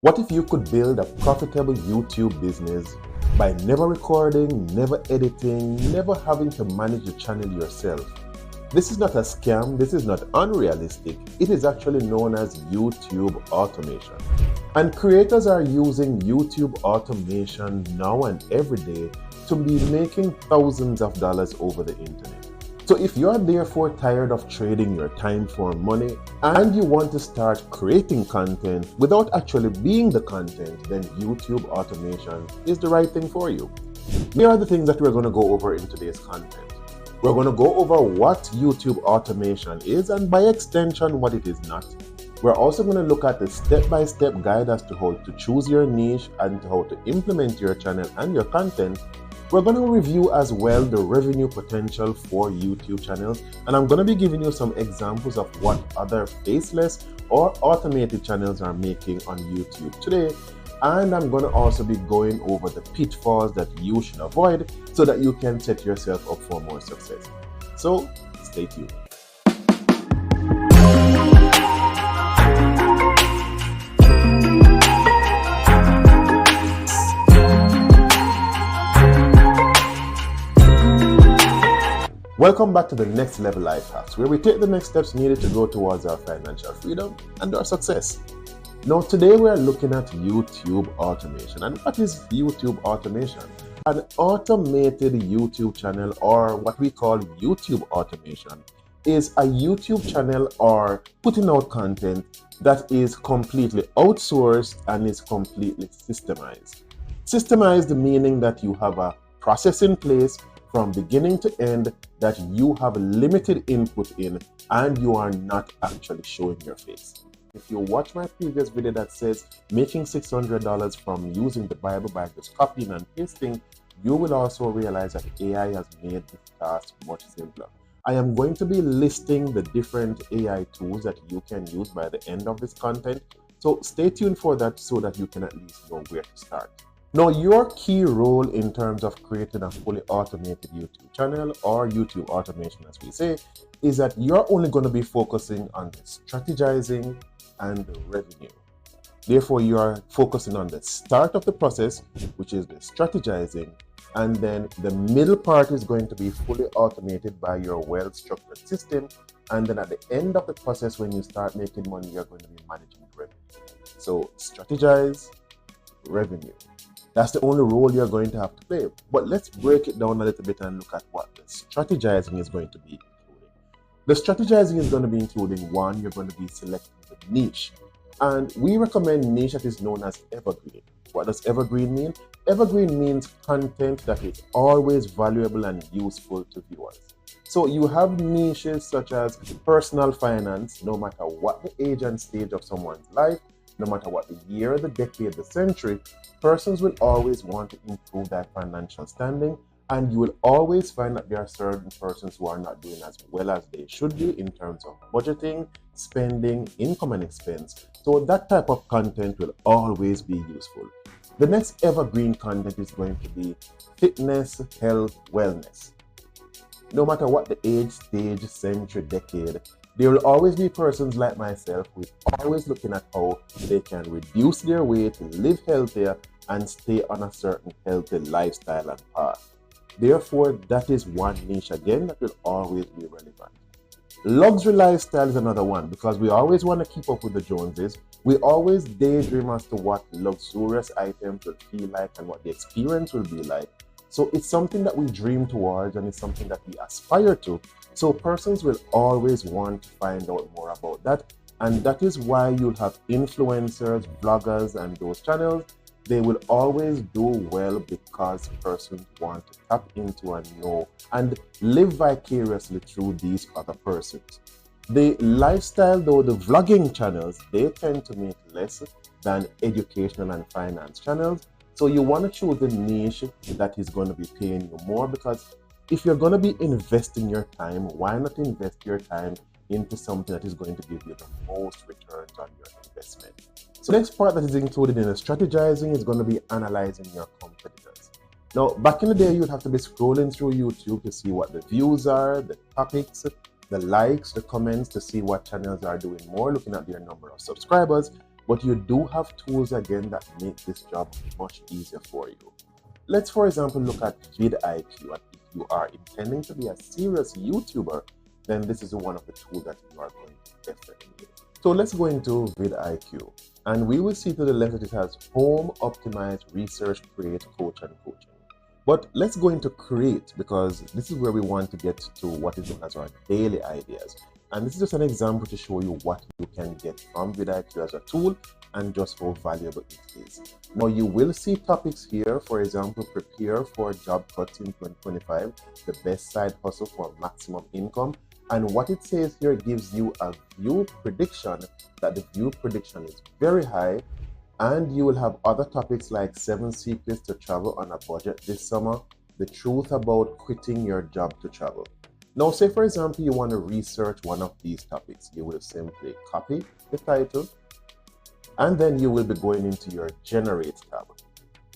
What if you could build a profitable YouTube business by never recording, never editing, never having to manage the channel yourself? This is not a scam, this is not unrealistic, it is actually known as YouTube automation. And creators are using YouTube automation now and every day to be making thousands of dollars over the internet. So if you're therefore tired of trading your time for money and you want to start creating content without actually being the content, then YouTube automation is the right thing for you. Here are the things that we're going to go over in today's content. We're going to go over what YouTube automation is and by extension what it is not. We're also going to look at the step-by-step guide as to how to choose your niche and how to implement your channel and your content. We're going to review as well the revenue potential for YouTube channels, and I'm going to be giving you some examples of what other faceless or automated channels are making on YouTube today. And I'm going to also be going over the pitfalls that you should avoid so that you can set yourself up for more success. So stay tuned. Welcome back to the Next Level Life Hacks, where we take the next steps needed to go towards our financial freedom and our success. Now, today we are looking at YouTube automation. And what is YouTube automation? An automated YouTube channel, or what we call YouTube automation, is a YouTube channel or putting out content that is completely outsourced and is completely systemized. Systemized meaning that you have a process in place from beginning to end that you have limited input in and you are not actually showing your face. If you watch my previous video that says making $600 from using the Bible by just copying and pasting, you will also realize that AI has made this task much simpler. I am going to be listing the different AI tools that you can use by the end of this content, so stay tuned for that so that you can at least know where to start. Now, your key role in terms of creating a fully automated YouTube channel, or YouTube automation as we say, is that you're only going to be focusing on the strategizing and the revenue. Therefore, you are focusing on the start of the process, which is the strategizing, and then the middle part is going to be fully automated by your well-structured system, and then at the end of the process, when you start making money, you're going to be managing revenue. So strategize, revenue. That's the only role you're going to have to play. But let's break it down a little bit and look at what the strategizing is going to be including. The strategizing is going to be including, one, you're going to be selecting the niche. And we recommend niche that is known as evergreen. What does evergreen mean? Evergreen means content that is always valuable and useful to viewers. So you have niches such as personal finance, no matter what the age and stage of someone's life, no matter what the year, the decade, the century, persons will always want to improve their financial standing, and you will always find that there are certain persons who are not doing as well as they should be in terms of budgeting, spending, income and expense. So that type of content will always be useful. The next evergreen content is going to be fitness, health, wellness. No matter what the age, stage, century, decade, there will always be persons like myself who is always looking at how they can reduce their weight, live healthier, and stay on a certain healthy lifestyle and path. Therefore, that is one niche again that will always be relevant. Luxury lifestyle is another one, because we always want to keep up with the Joneses. We always daydream as to what luxurious items will feel like and what the experience will be like. So it's something that we dream towards and it's something that we aspire to. So persons will always want to find out more about that. And that is why you'll have influencers, vloggers, and those channels. They will always do well because persons want to tap into and know and live vicariously through these other persons. The lifestyle, though, the vlogging channels, they tend to make less than educational and finance channels. So you want to choose the niche that is going to be paying you more, because if you're going to be investing your time, why not invest your time into something that is going to give you the most returns on your investment? So the next part that is included in the strategizing is going to be analyzing your competitors. Now, back in the day, you'd have to be scrolling through YouTube to see what the views are, the topics, the likes, the comments, to see what channels are doing more, looking at their number of subscribers. but you do have tools again that make this job much easier for you. Let's, for example, look at vidIQ. And if you are intending to be a serious YouTuber, then this is one of the tools that you are going to definitely need. So let's go into vidIQ, and we will see to the left that it has home, optimize, research, create, coach, and coaching. But let's go into create, because this is where we want to get to what is known as our daily ideas. And this is just an example to show you what you can get from vidIQ as a tool and just how valuable it is. Now you will see topics here, for example, prepare for job cuts in 2025, the best side hustle for maximum income. And what it says here gives you a view prediction that the view prediction is very high. And you will have other topics like 7 secrets to travel on a budget this summer, the truth about quitting your job to travel. Now, say for example, you want to research one of these topics. You will simply copy the title, and then you will be going into your Generate tab.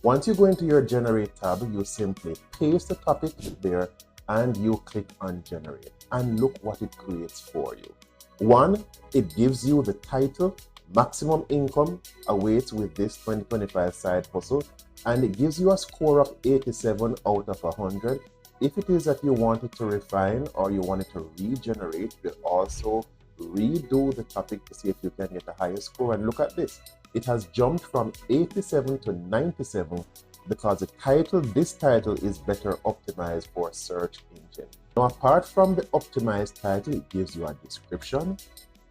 Once you go into your Generate tab, you simply paste the topic there, and you click on Generate. And look what it creates for you. One, it gives you the title, maximum income awaits with this 2025 side hustle, and it gives you a score of 87 out of 100. If it is that you want it to refine or you want it to regenerate, you also redo the topic to see if you can get a higher score. And look at this, it has jumped from 87 to 97 because the title, this title is better optimized for search engine. Now, apart from the optimized title, it gives you a description.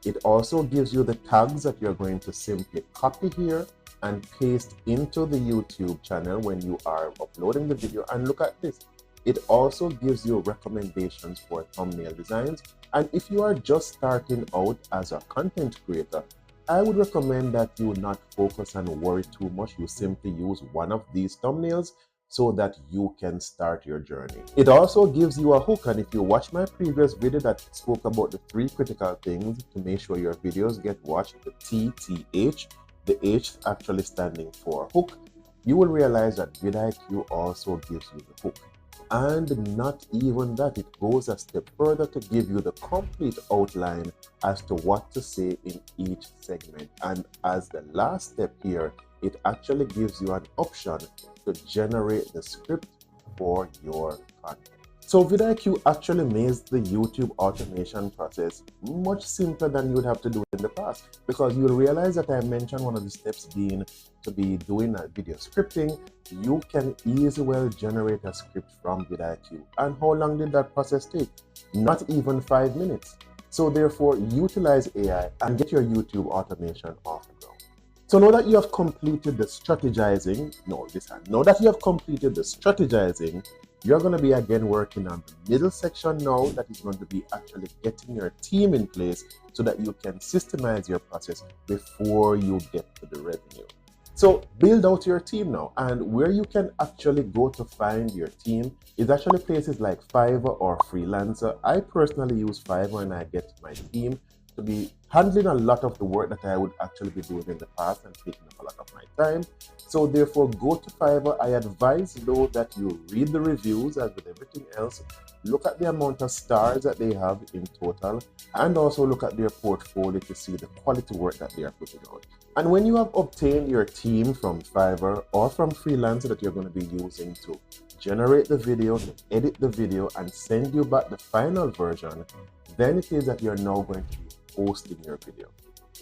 It also gives you the tags that you're going to simply copy here and paste into the YouTube channel when you are uploading the video. And look at this. It also gives you recommendations for thumbnail designs. And if you are just starting out as a content creator, I would recommend that you not focus and worry too much. You simply use one of these thumbnails so that you can start your journey. It also gives you a hook, and if you watch my previous video that spoke about the 3 critical things to make sure your videos get watched, the TTH, the H actually standing for hook, you will realize that vidIQ also gives you the hook. And not even that, it goes a step further to give you the complete outline as to what to say in each segment. And as the last step here, it actually gives you an option to generate the script for your content. So vidIQ actually makes the YouTube automation process much simpler than you would have to do in the past, because you'll realize that I mentioned one of the steps being to be doing a video scripting. You can easily well generate a script from vidIQ. And how long did that process take? Not even 5 minutes. So therefore, utilize AI and get your YouTube automation off the ground. So now that you have completed the strategizing, now that you have completed the strategizing, you're going to be again working on the middle section now, that is going to be actually getting your team in place so that you can systemize your process before you get to the revenue. So build out your team now, and where you can actually go to find your team is actually places like Fiverr or Freelancer. I personally use Fiverr, and I get my team to be handling a lot of the work that I would actually be doing in the past and taking up a lot of my time. So therefore, go to Fiverr. I advise though that you read the reviews, as with everything else. Look at the amount of stars that they have in total, and also look at their portfolio to see the quality work that they are putting out. And when you have obtained your team from Fiverr or from Freelancer that you're going to be using to generate the video, to edit the video, and send you back the final version, then it is that you're now going to be posting your video.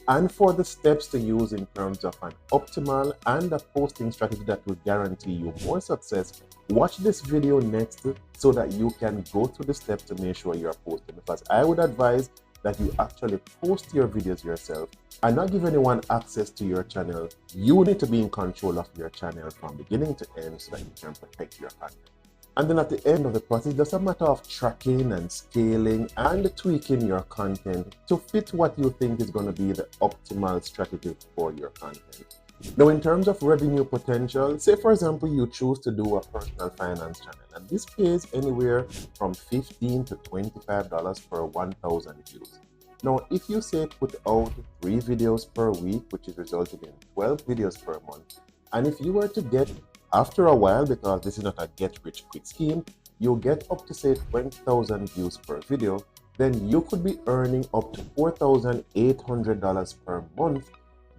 And for the steps to use in terms of an optimal and a posting strategy that will guarantee you more success, watch this video next so that you can go through the steps to make sure you're posting. Because I would advise that you actually post your videos yourself and not give anyone access to your channel. You need to be in control of your channel from beginning to end so that you can protect your content. And then at the end of the process, it's a matter of tracking and scaling and tweaking your content to fit what you think is going to be the optimal strategy for your content. Now, in terms of revenue potential, say for example, you choose to do a personal finance channel, and this pays anywhere from $15 to $25 per 1,000 views. Now, if you say put out 3 videos per week, which is resulting in 12 videos per month, and if you were to get, after a while, because this is not a get-rich-quick scheme, you get up to say 20,000 views per video, then you could be earning up to $4,800 per month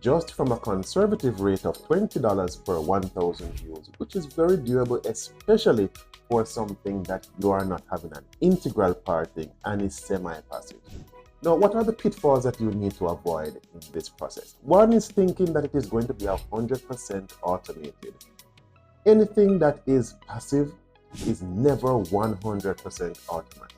just from a conservative rate of $20 per 1,000 views, which is very doable, especially for something that you are not having an integral part in and is semi-passive. Now, what are the pitfalls that you need to avoid in this process? One is thinking that it is going to be 100% automated. Anything that is passive is never 100% automatic.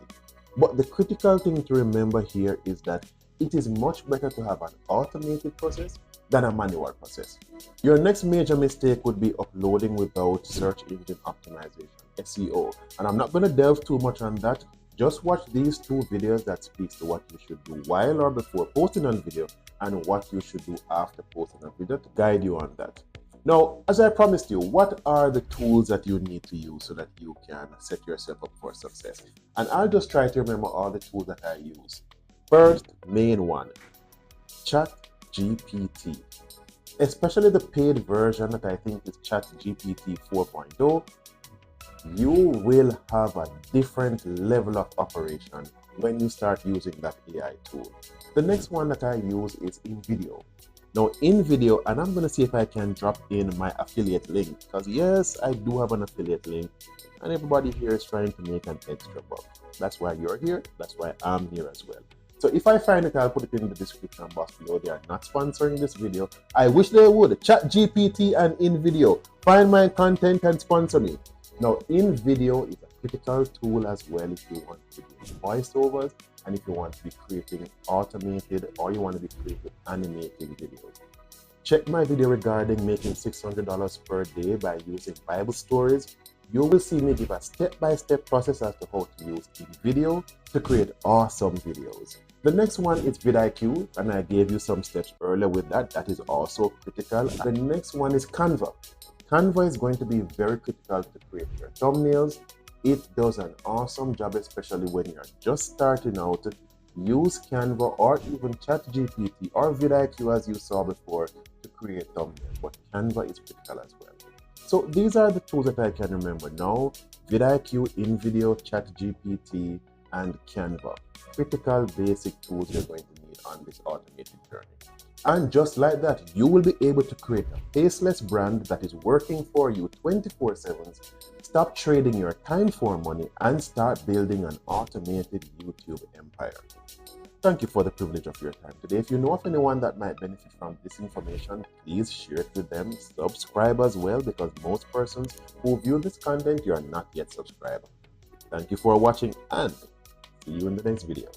But the critical thing to remember here is that it is much better to have an automated process than a manual process. Your next major mistake would be uploading without search engine optimization, SEO. And I'm not going to delve too much on that. Just watch these two videos that speaks to what you should do while or before posting a video and what you should do after posting a video to guide you on that. Now, as I promised you, what are the tools that you need to use so that you can set yourself up for success? And I'll just try to remember all the tools that I use. First, main one, ChatGPT. Especially the paid version that I think is ChatGPT 4.0, you will have a different level of operation when you start using that AI tool. The next one that I use is InVideo. Now, InVideo, and I'm going to see if I can drop in my affiliate link, because yes, I do have an affiliate link, and everybody here is trying to make an extra buck. That's why you're here. That's why I'm here as well. So if I find it, I'll put it in the description box below. They are not sponsoring this video. I wish they would. ChatGPT and InVideo. Find my content and sponsor me. Now, InVideo is a critical tool as well if you want to do voiceovers and if you want to be creating automated or you want to be creating animated videos. Check my video regarding making $600 per day by using Bible stories. You will see me give a step-by-step process as to how to use InVideo to create awesome videos. The next one is vidIQ, and I gave you some steps earlier with that. That is also critical. The next one is Canva. Canva is going to be very critical to create your thumbnails. It does an awesome job, especially when you're just starting out. Use Canva or even ChatGPT or vidIQ as you saw before to create thumbnails, but Canva is critical as well. So these are the tools that I can remember now: vidIQ, InVideo, ChatGPT, and Canva. Critical basic tools you're going to need on this automated journey. And just like that, you will be able to create a faceless brand that is working for you 24/7. Stop trading your time for money and start building an automated YouTube empire. Thank you for the privilege of your time today. If you know of anyone that might benefit from this information, please share it with them. Subscribe as well, because most persons who view this content, you are not yet subscribed. Thank you for watching and see you in the next video.